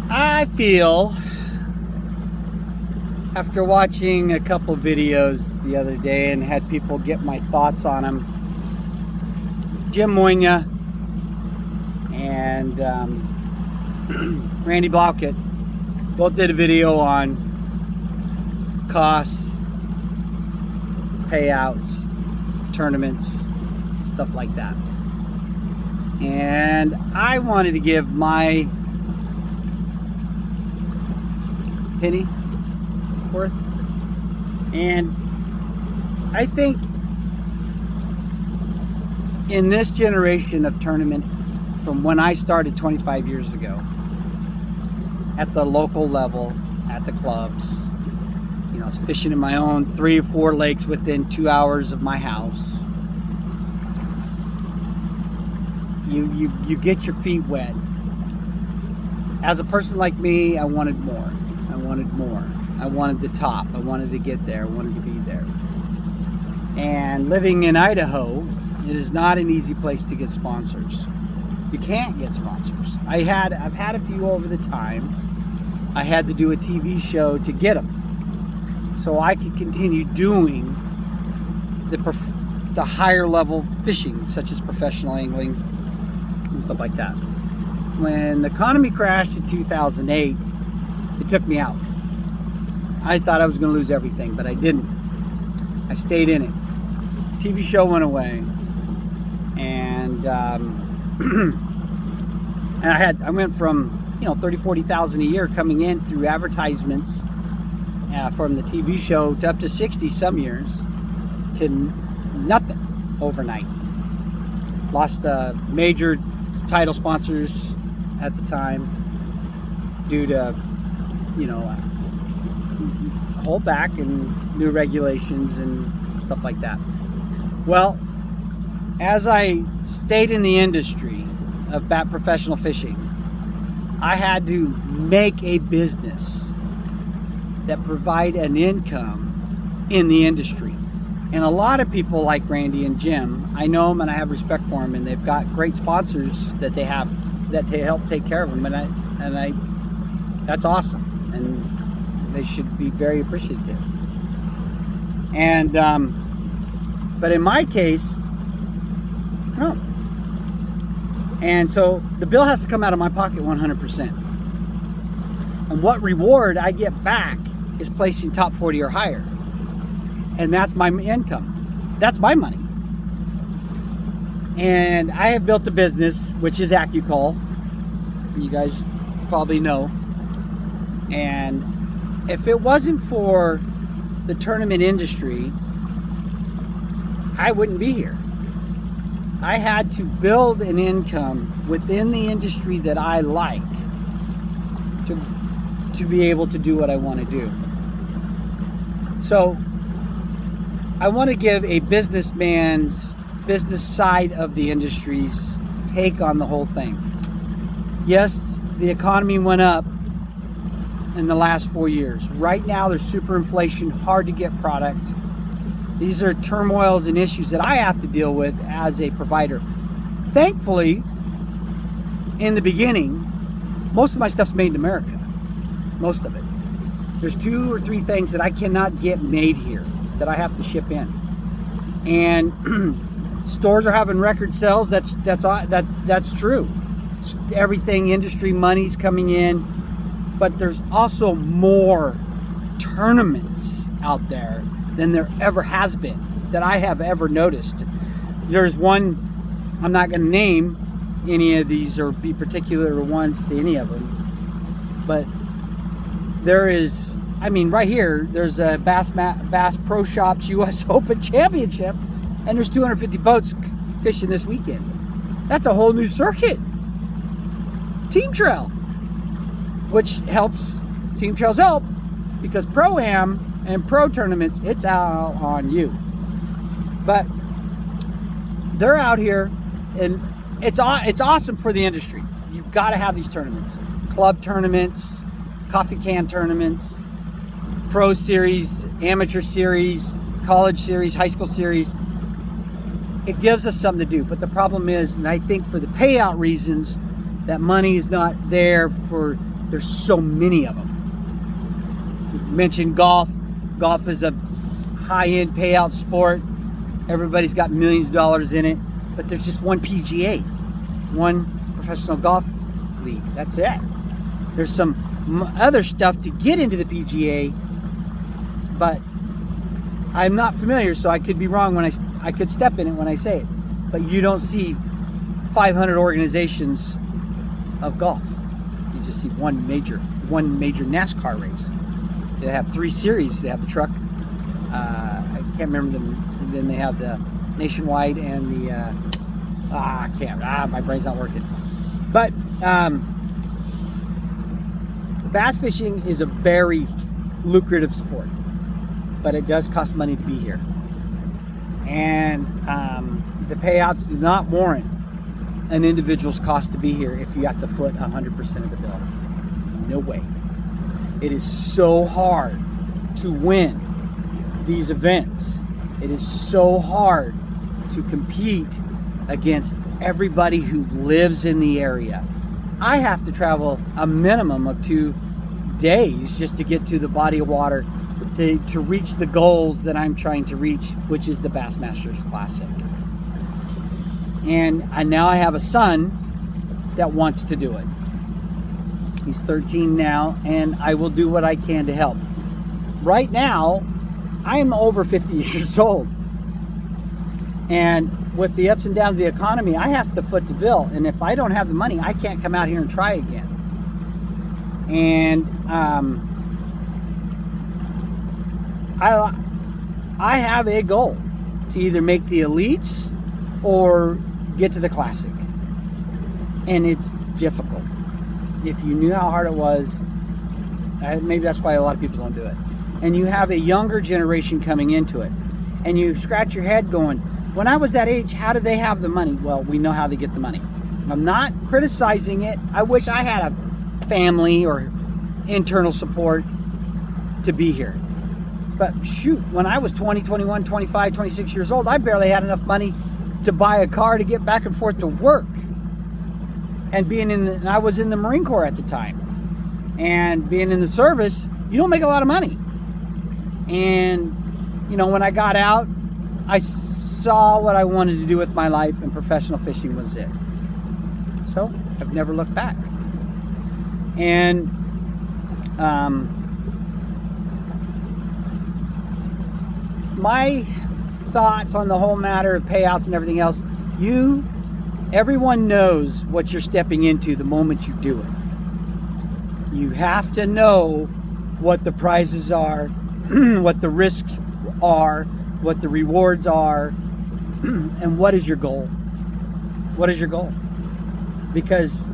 I feel, after watching a couple videos the other day and had people get my thoughts on them, Jim Moyna and Randy Blaukat both did a video on costs, payouts, tournaments, stuff like that. And I wanted to give my penny worth. And I think in this generation of tournament, from when I started 25 years ago, at the local level, at the clubs, I was fishing in my own 3 or 4 lakes within 2 hours of my house. You get your feet wet. As a person like me, I wanted more. I wanted more. I wanted the top. I wanted to get there. I wanted to be there. And living in Idaho, it is not an easy place to get sponsors. You can't get sponsors. I've had a few over the time. I had to do a TV show to get them, so I could continue doing the higher level fishing, such as professional angling and stuff like that. When the economy crashed in 2008, it took me out. I thought I was going to lose everything, but I didn't. I stayed in it. TV show went away, and and I went from 30,000-40,000 a year coming in through advertisements from the TV show to up to 60 some years to nothing overnight. Lost major title sponsors at the time due to hold back and new regulations and stuff like that. Well, as I stayed in the industry of professional fishing, I had to make a business that provide an income in the industry. And a lot of people like Randy and Jim, I know them and I have respect for them, and they've got great sponsors that they help take care of them, and I that's awesome, and they should be very appreciative. And but in my case, no. And so the bill has to come out of my pocket 100%. And what reward I get back is placing top 40 or higher. And that's my income. That's my money. And I have built a business, which is AccuCall. You guys probably know. And if it wasn't for the tournament industry, I wouldn't be here. I had to build an income within the industry that I like to be able to do what I want to do. So I want to give a businessman's business side of the industry's take on the whole thing. Yes, the economy went up in the last 4 years. Right now there's super inflation, hard to get product. These are turmoils and issues that I have to deal with as a provider. Thankfully, in the beginning, most of my stuff's made in America. Most of it. There's 2 or 3 things that I cannot get made here that I have to ship in. And stores are having record sales. That's true. Everything, industry money's coming in, but there's also more tournaments out there than there ever has been that I have ever noticed. There's one, I'm not going to name any of these or be particular ones to any of them, but there is, right here, there's a Bass Pro Shops US Open Championship, and there's 250 boats fishing this weekend. That's a whole new circuit. Team Trail, which helps, Team Trails help, because Pro-Am and pro tournaments, it's out on you. But they're out here, and it's awesome for the industry. You've got to have these tournaments. Club tournaments, coffee can tournaments, pro series, amateur series, college series, high school series. It gives us something to do. But the problem is, and I think for the payout reasons, that money is not there for There's so many of them. You mentioned golf. Golf is a high-end payout sport. Everybody's got millions of dollars in it, but there's just one PGA, one professional golf league. That's it. There's some other stuff to get into the PGA, but I'm not familiar, so I could be wrong when I could step in it when I say it. But you don't see 500 organizations of golf. You just see one major NASCAR race. They have 3 series. They have the truck. I can't remember them. And then they have the Nationwide and the I can't. My brain's not working. But bass fishing is a very lucrative sport, but it does cost money to be here, and the payouts do not warrant an individual's cost to be here if you have to foot 100% of the bill. No way. It is so hard to win these events. It is so hard to compete against everybody who lives in the area. I have to travel a minimum of 2 days just to get to the body of water to reach the goals that I'm trying to reach, which is the Bassmasters Classic. And now I have a son that wants to do it. He's 13 now, and I will do what I can to help. Right now, I am over 50 years old. And with the ups and downs of the economy, I have to foot the bill. And if I don't have the money, I can't come out here and try again. And I have a goal to either make the elites or get to the classic. And it's difficult. If you knew how hard it was, maybe that's why a lot of people don't do it. And you have a younger generation coming into it. And you scratch your head going, when I was that age, how did they have the money? Well, we know how they get the money. I'm not criticizing it. I wish I had a family or internal support to be here. But shoot, when I was 20, 21, 25, 26 years old, I barely had enough money to buy a car to get back and forth to work. And I was in the Marine Corps at the time. And being in the service, you don't make a lot of money. And, when I got out, I saw what I wanted to do with my life, and professional fishing was it. So I've never looked back. And my thoughts on the whole matter of payouts and everything else, everyone knows what you're stepping into the moment you do it. You have to know what the prizes are, what the risks are, what the rewards are, and what is your goal? What is your goal? Because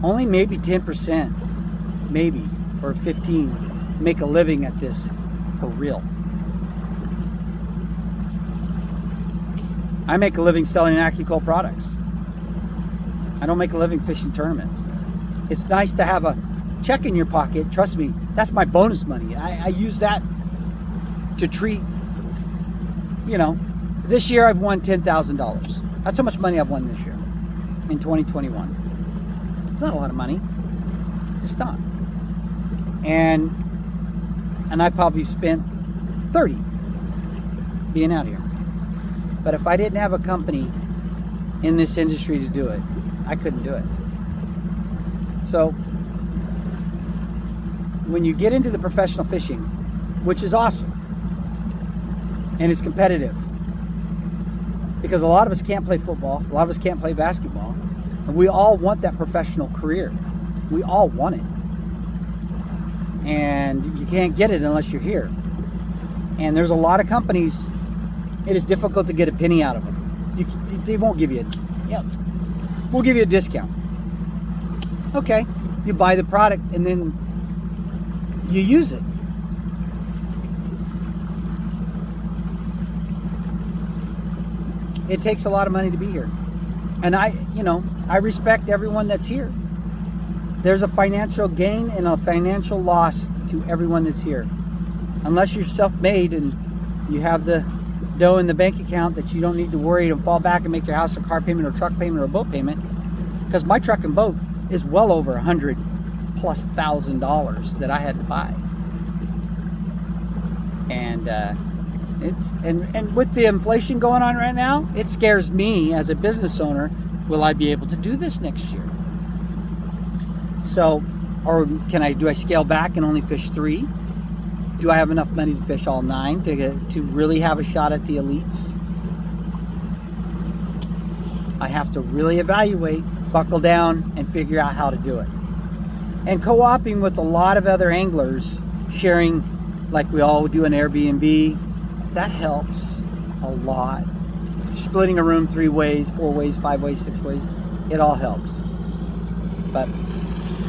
only maybe 10%, maybe, or 15 make a living at this for real. I make a living selling AccuCold products. I don't make a living fishing tournaments. It's nice to have a check in your pocket. Trust me, that's my bonus money. I use that to treat, this year I've won $10,000. That's how much money I've won this year in 2021. It's not a lot of money. It's not. And I probably spent 30 being out here. But if I didn't have a company in this industry to do it, I couldn't do it. So when you get into the professional fishing, which is awesome, and it's competitive, because a lot of us can't play football, a lot of us can't play basketball, and we all want that professional career. We all want it. And you can't get it unless you're here. And there's a lot of companies, it is difficult to get a penny out of them. They won't give you we'll give you a discount. Okay, you buy the product and then you use it. It takes a lot of money to be here. And I respect everyone that's here. There's a financial gain and a financial loss to everyone that's here. Unless you're self-made and you have the dough in the bank account that you don't need to worry and fall back and make your house or car payment or truck payment or boat payment. Because my truck and boat is well over $100 plus $1,000 that I had to buy. And and with the inflation going on right now, it scares me as a business owner. Will I be able to do this next year? So, or do I scale back and only fish 3? Do I have enough money to fish all 9 to really have a shot at the elites? I have to really evaluate, buckle down, and figure out how to do it. And co-oping with a lot of other anglers, sharing, like we all do an Airbnb, that helps a lot. Splitting a room 3 ways, 4 ways, 5 ways, 6 ways, it all helps. But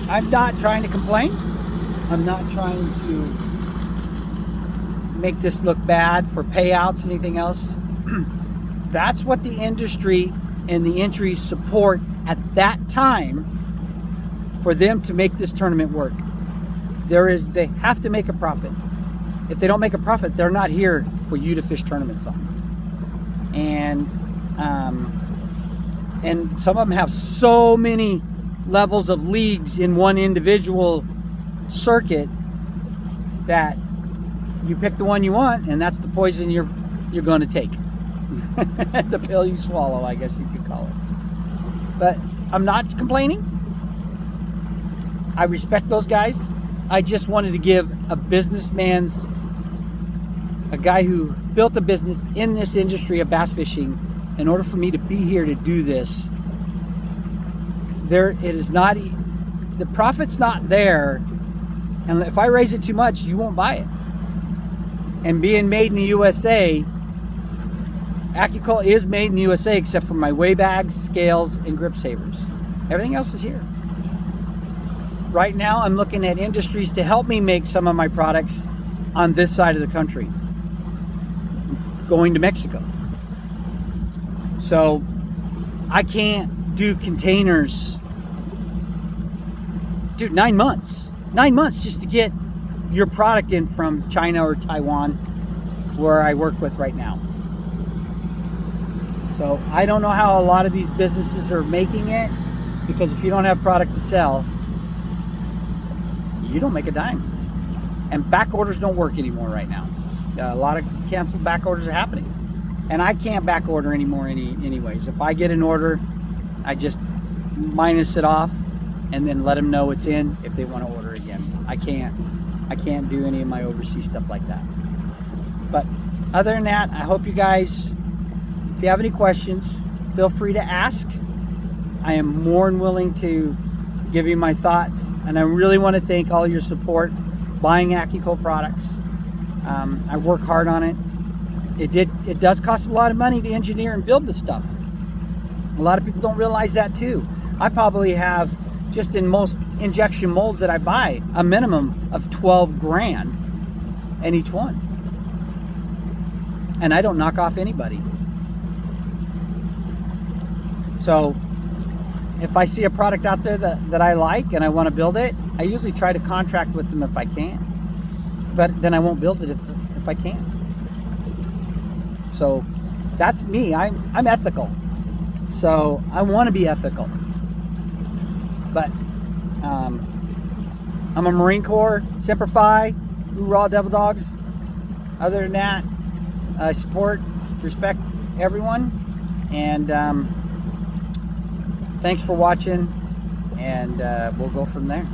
I'm not trying to complain. I'm not trying to make this look bad for payouts, anything else. That's what the industry and the entries support at that time for them to make this tournament work. They have to make a profit. If they don't make a profit, they're not here for you to fish tournaments on. And some of them have so many levels of leagues in one individual circuit that you pick the one you want, and that's the poison you're going to take. The pill you swallow, I guess you could call it. But I'm not complaining. I respect those guys. I just wanted to give a guy who built a business in this industry of bass fishing, in order for me to be here to do this. The profit's not there, and if I raise it too much, you won't buy it. And being made in the USA, AccuCult is made in the USA except for my weigh bags, scales, and grip savers. Everything else is here. Right now, I'm looking at industries to help me make some of my products on this side of the country, going to Mexico. So I can't do containers. Dude, 9 months. 9 months just to get your product in from China or Taiwan, where I work with right now. So I don't know how a lot of these businesses are making it, because if you don't have product to sell, you don't make a dime. And back orders don't work anymore right now. A lot of canceled back orders are happening. And I can't back order anymore anyways. If I get an order, I just minus it off and then let them know it's in if they want to order again. I can't do any of my overseas stuff like that. But other than that, I hope you guys, if you have any questions, feel free to ask. I am more than willing to give you my thoughts, and I really want to thank all your support buying AccuCult products. I work hard on it. It does cost a lot of money to engineer and build the stuff. A lot of people don't realize that too. I probably have, just in most injection molds that I buy, a minimum of 12 grand in each one. And I don't knock off anybody. So if I see a product out there that I like and I want to build it, I usually try to contract with them if I can. But then I won't build it if I can't. So that's me. I'm ethical. So I want to be ethical. But I'm a Marine Corps, Semper Fi, Raw Devil Dogs. Other than that, I support, respect everyone. And thanks for watching. And we'll go from there.